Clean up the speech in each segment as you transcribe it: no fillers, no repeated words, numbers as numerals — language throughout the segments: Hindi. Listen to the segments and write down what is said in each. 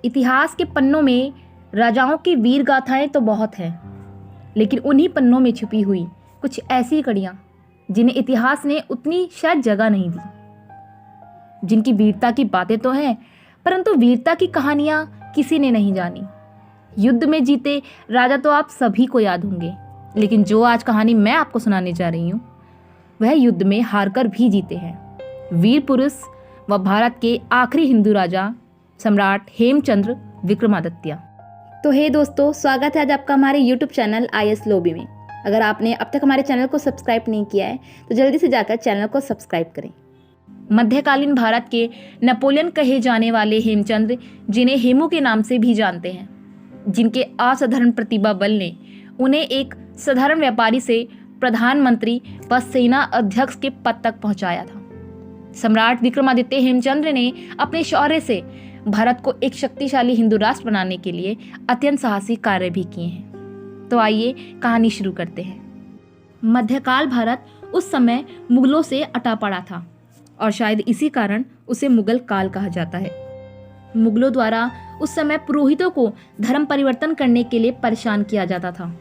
इतिहास के पन्नों में राजाओं की वीर गाथाएं तो बहुत हैं, लेकिन उन्हीं पन्नों में छुपी हुई कुछ ऐसी कड़ियाँ जिन्हें इतिहास ने उतनी शायद जगह नहीं दी। जिनकी वीरता की बातें तो हैं, परंतु वीरता की कहानियाँ किसी ने नहीं जानी। युद्ध में जीते राजा तो आप सभी को याद होंगे, लेकिन जो आज कहानी मैं आपको सुनाने जा रही हूँ वह युद्ध में हारकर भी जीते हैं। वीर पुरुष व भारत के आखिरी हिंदू राजा सम्राट हेमचंद्र विक्रमादित्य। तो हे दोस्तों, स्वागत है आज आपका हमारे YouTube चैनल IS लॉबी में। अगर आपने अब तक हमारे चैनल को सब्सक्राइब नहीं किया है तो जल्दी से जाकर चैनल को सब्सक्राइब करें। मध्यकालीन भारत के नेपोलियन कहे जाने वाले हेमचंद्र, जिन्हें हेमू के नाम से भी जानते हैं, जिनके असाधारण प्रतिभा बल ने उन्हें एक साधारण व्यापारी से प्रधानमंत्री व सेना अध्यक्ष के पद तक पहुंचाया था। सम्राट विक्रमादित्य हेमचंद्र ने अपने शौर्य से भारत को एक शक्तिशाली हिंदू राष्ट्र बनाने के लिए अत्यंत साहसी कार्य भी किए हैं। तो आइए कहानी शुरू करते हैं। मध्यकाल भारत उस समय मुगलों से अटा पड़ा था और शायद इसी कारण उसे मुगल काल कहा जाता है। मुगलों द्वारा उस समय पुरोहितों को धर्म परिवर्तन करने के लिए परेशान किया जाता था।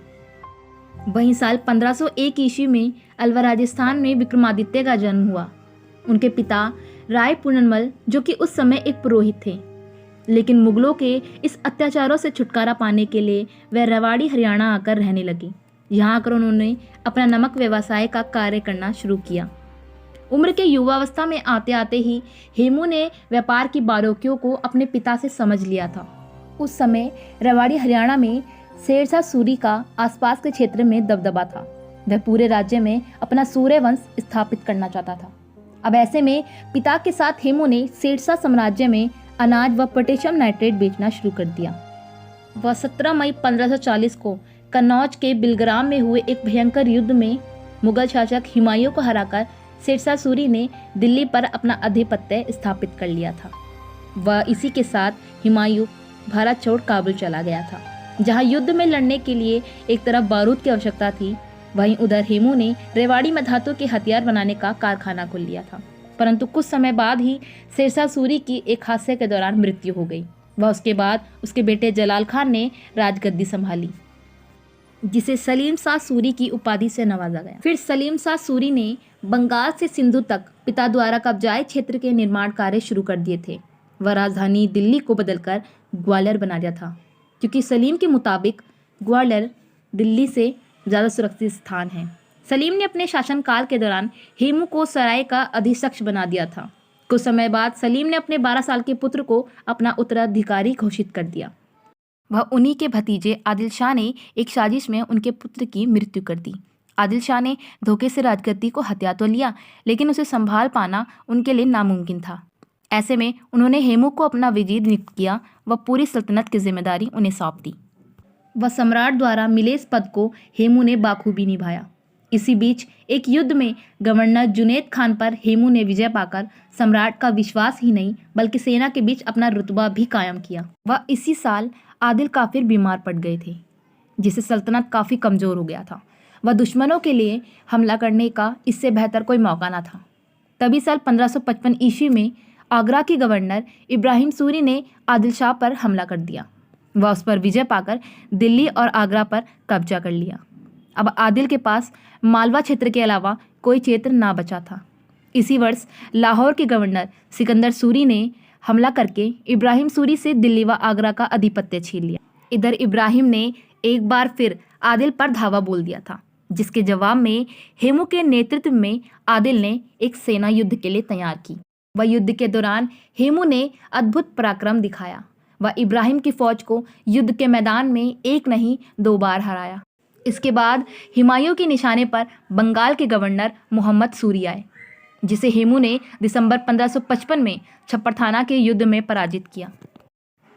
वहीं साल 1501 ईस्वी में अलवर राजस्थान में विक्रमादित्य का जन्म हुआ। उनके पिता राय पूर्णमल, जो कि उस समय एक पुरोहित थे, लेकिन मुगलों के इस अत्याचारों से छुटकारा पाने के लिए वह रेवाड़ी हरियाणा आकर रहने लगी। यहाँ आकर उन्होंने अपना नमक व्यवसाय का कार्य करना शुरू किया। उम्र के युवावस्था में आते आते ही हेमू ने व्यापार की बारीकियों को अपने पिता से समझ लिया था। उस समय रेवाड़ी हरियाणा में शेरशाह सूरी का आसपास के क्षेत्र में दबदबा था। वह पूरे राज्य में अपना सूर्य वंश स्थापित करना चाहता था। अब ऐसे में पिता के साथ हेमू ने शेरशाह साम्राज्य में अनाज व पोटेशियम नाइट्रेट बेचना शुरू कर दिया। वह 17 मई 1540 को कन्नौज के बिलग्राम में हुए एक भयंकर युद्ध में मुगल शासक हुमायूं को हराकर शेरशाह सूरी ने दिल्ली पर अपना आधिपत्य स्थापित कर लिया था। वह इसी के साथ हुमायूं भारत छोड़ काबुल चला गया था, जहां युद्ध में लड़ने के लिए एक तरफ बारूद की आवश्यकता थी, वहीं उधर हेमू ने रेवाड़ी में धातु के हथियार बनाने का कारखाना खोल लिया था। परंतु कुछ समय बाद ही शेरशाह सूरी की एक हादसे के दौरान मृत्यु हो गई। वह उसके बाद उसके बेटे जलाल खान ने राजगद्दी संभाली, जिसे सलीम शाह सूरी की उपाधि से नवाजा गया। फिर सलीम शाह सूरी ने बंगाल से सिंधु तक पिता द्वारा कब्जाए क्षेत्र के निर्माण कार्य शुरू कर दिए थे। वह राजधानी दिल्ली को बदलकर ग्वालियर बना दिया था, क्योंकि सलीम के मुताबिक ग्वालियर दिल्ली से ज़्यादा सुरक्षित स्थान है। सलीम ने अपने शासनकाल के दौरान हेमू को सराय का अधीक्षक बना दिया था। कुछ समय बाद सलीम ने अपने 12 साल के पुत्र को अपना उत्तराधिकारी घोषित कर दिया। वह उन्हीं के भतीजे आदिल शाह ने एक साजिश में उनके पुत्र की मृत्यु कर दी। आदिल शाह ने धोखे से राजगद्दी को हथिया तो लिया, लेकिन उसे संभाल पाना उनके लिए नामुमकिन था। ऐसे में उन्होंने हेमू को अपना वजीर नियुक्त किया व पूरी सल्तनत की जिम्मेदारी उन्हें सौंप दी। वह सम्राट द्वारा मिले इस पद को हेमू ने बाखूबी निभाया। इसी बीच एक युद्ध में गवर्नर जुनैद खान पर हेमू ने विजय पाकर सम्राट का विश्वास ही नहीं बल्कि सेना के बीच अपना रुतबा भी कायम किया। वह इसी साल आदिल काफिर बीमार पड़ गए थे, जिससे सल्तनत काफ़ी कमज़ोर हो गया था। वह दुश्मनों के लिए हमला करने का इससे बेहतर कोई मौका न था। तभी साल 1555 ईस्वी में आगरा के गवर्नर इब्राहिम सूरी ने आदिल शाह पर हमला कर दिया। वह उस पर विजय पाकर दिल्ली और आगरा पर कब्जा कर लिया। अब आदिल के पास मालवा क्षेत्र के अलावा कोई क्षेत्र ना बचा था। इसी वर्ष लाहौर के गवर्नर सिकंदर सूरी ने हमला करके इब्राहिम सूरी से दिल्ली व आगरा का आधिपत्य छीन लिया। इधर इब्राहिम ने एक बार फिर आदिल पर धावा बोल दिया था, जिसके जवाब में हेमू के नेतृत्व में आदिल ने एक सेना युद्ध के लिए तैयार की। वह युद्ध के दौरान हेमू ने अद्भुत पराक्रम दिखाया। वह इब्राहिम की फौज को युद्ध के मैदान में एक नहीं 2 बार हराया। इसके बाद हुमायूं के निशाने पर बंगाल के गवर्नर मोहम्मद सूरी आए, जिसे हेमू ने दिसंबर 1555 में छप्परथाना के युद्ध में पराजित किया।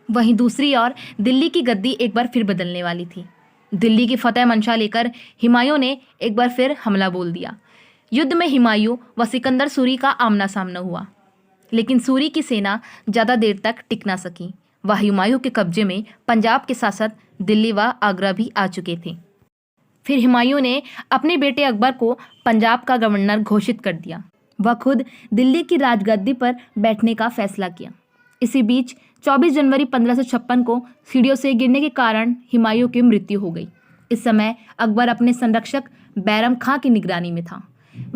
वहीं दूसरी ओर दिल्ली की गद्दी एक बार फिर बदलने वाली थी। दिल्ली की फतेह मंशा लेकर हुमायूं ने एक बार फिर हमला बोल दिया। युद्ध में हुमायूं व सिकंदर सूरी का आमना सामना हुआ, लेकिन सूरी की सेना ज़्यादा देर तक टिक ना सकी। वह हुमायूं के कब्जे में पंजाब के साथ साथ दिल्ली व आगरा भी आ चुके थे। फिर हुमायूं ने अपने बेटे अकबर को पंजाब का गवर्नर घोषित कर दिया। वह खुद दिल्ली की राजगद्दी पर बैठने का फैसला किया। इसी बीच 24 जनवरी 1556 को सीढ़ियों से गिरने के कारण हुमायूं की मृत्यु हो गई। इस समय अकबर अपने संरक्षक बैरम खां की निगरानी में था।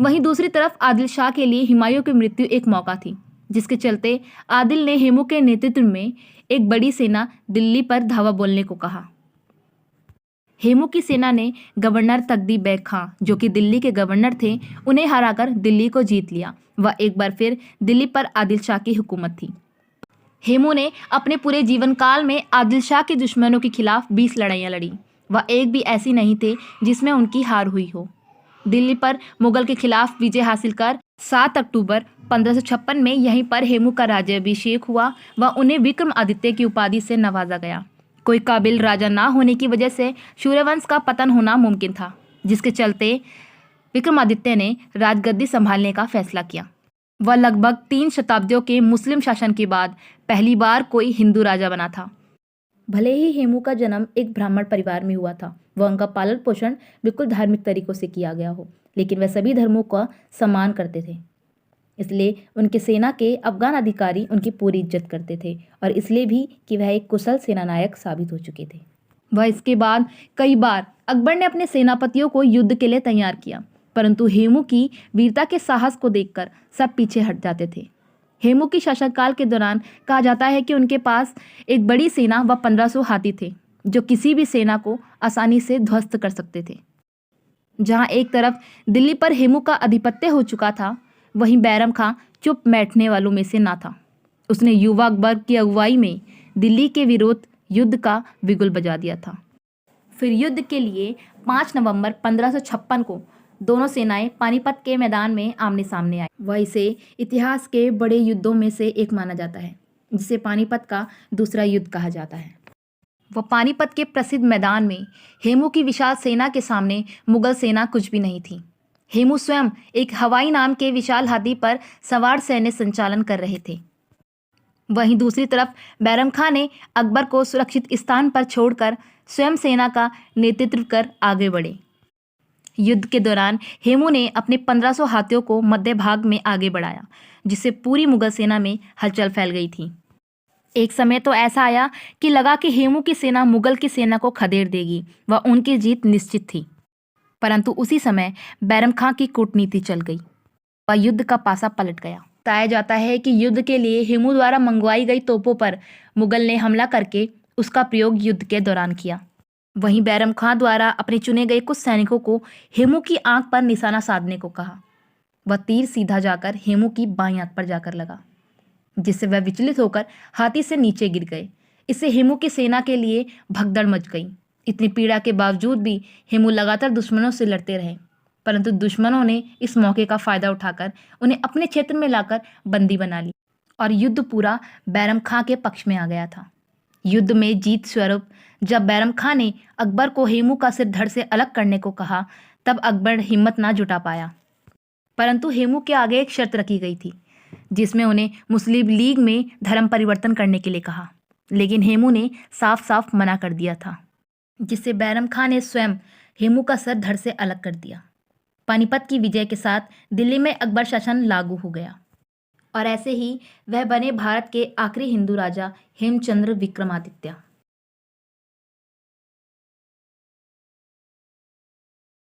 वहीं दूसरी तरफ आदिल शाह के लिए हुमायूं की मृत्यु एक मौका थी, जिसके चलते आदिल ने हेमू के नेतृत्व में एक बड़ी सेना दिल्ली पर धावा बोलने को कहा। हेमू की सेना ने गवर्नर तगदी बेग खां, जो कि दिल्ली के गवर्नर थे, उन्हें हराकर दिल्ली को जीत लिया। वह एक बार फिर दिल्ली पर आदिल शाह की हुकूमत थी। हेमू ने अपने पूरे जीवन काल में आदिल शाह के दुश्मनों के खिलाफ 20 लड़ाइयाँ लड़ी। वह एक भी ऐसी नहीं थे जिसमें उनकी हार हुई हो। दिल्ली पर मुगल के खिलाफ विजय हासिल कर 7 अक्टूबर 1556 में यहीं पर हेमू का राज्याभिषेक हुआ व उन्हें विक्रमादित्य की उपाधि से नवाजा गया। कोई काबिल राजा ना होने की वजह से सूर्यवंश का पतन होना मुमकिन था, जिसके चलते विक्रमादित्य ने राजगद्दी संभालने का फैसला किया। वह लगभग 3 शताब्दियों के मुस्लिम शासन के बाद पहली बार कोई हिंदू राजा बना था। भले ही हेमू का जन्म एक ब्राह्मण परिवार में हुआ था, वह उनका पालन पोषण बिल्कुल धार्मिक तरीकों से किया गया हो, लेकिन वह सभी धर्मों का सम्मान करते थे। इसलिए उनके सेना के अफगान अधिकारी उनकी पूरी इज्जत करते थे और इसलिए भी कि वह एक कुशल सेनानायक साबित हो चुके थे। वह इसके बाद कई बार अकबर ने अपने सेनापतियों को युद्ध के लिए तैयार किया, परंतु हेमू की वीरता के साहस को देखकर सब पीछे हट जाते थे। हेमू की शासनकाल के दौरान कहा जाता है कि उनके पास एक बड़ी सेना व 1500 हाथी थे, जो किसी भी सेना को आसानी से ध्वस्त कर सकते थे। जहां एक तरफ दिल्ली पर हेमू का आधिपत्य हो चुका था, वहीं बैरम खां चुप बैठने वालों में से ना था। उसने युवा अकबर की अगुवाई में दिल्ली के विरोध युद्ध का बिगुल बजा दिया था। फिर युद्ध के लिए 5 नवंबर 1556 को दोनों सेनाएं पानीपत के मैदान में आमने सामने आई। वह इसे इतिहास के बड़े युद्धों में से एक माना जाता है, जिसे पानीपत का दूसरा युद्ध कहा जाता है। वह पानीपत के प्रसिद्ध मैदान में हेमू की विशाल सेना के सामने मुगल सेना कुछ भी नहीं थी। हेमू स्वयं एक हवाई नाम के विशाल हाथी पर सवार सैन्य संचालन कर रहे थे। वहीं दूसरी तरफ बैरम खां ने अकबर को सुरक्षित स्थान पर छोड़कर स्वयं सेना का नेतृत्व कर आगे बढ़े। युद्ध के दौरान हेमू ने अपने 1500 हाथियों को मध्य भाग में आगे बढ़ाया, जिससे पूरी मुगल सेना में हलचल फैल गई थी। एक समय तो ऐसा आया कि लगा कि हेमू की सेना मुगल की सेना को खदेड़ देगी व उनकी जीत निश्चित थी, परंतु उसी समय बैरम खां की कूटनीति चल गई व युद्ध का पासा पलट गया। बताया जाता है कि युद्ध के लिए हेमू द्वारा मंगवाई गई तोपों पर मुगल ने हमला करके उसका प्रयोग युद्ध के दौरान किया। वहीं बैरम खां द्वारा अपने चुने गए कुछ सैनिकों को हेमू की आंख पर निशाना साधने को कहा। वह तीर सीधा जाकर हेमू की बाईं आंख पर जाकर लगा, जिससे वह विचलित होकर हाथी से नीचे गिर गए। इससे हेमू की सेना के लिए भगदड़ मच गई। इतनी पीड़ा के बावजूद भी हेमू लगातार दुश्मनों से लड़ते रहे, परंतु दुश्मनों ने इस मौके का फायदा उठाकर उन्हें अपने क्षेत्र में लाकर बंदी बना ली और युद्ध पूरा बैरम खां के पक्ष में आ गया था। युद्ध में जीत स्वरूप जब बैरम खां ने अकबर को हेमू का सिर धड़ से अलग करने को कहा, तब अकबर हिम्मत ना जुटा पाया, परंतु हेमू के आगे एक शर्त रखी गई थी, जिसमें उन्हें मुस्लिम लीग में धर्म परिवर्तन करने के लिए कहा, लेकिन हेमू ने साफ साफ मना कर दिया था, जिससे बैरम खां ने स्वयं हेमू का सर धड़ से अलग कर दिया। पानीपत की विजय के साथ दिल्ली में अकबर शासन लागू हो गया और ऐसे ही वह बने भारत के आखिरी हिंदू राजा हेमचंद्र विक्रमादित्य।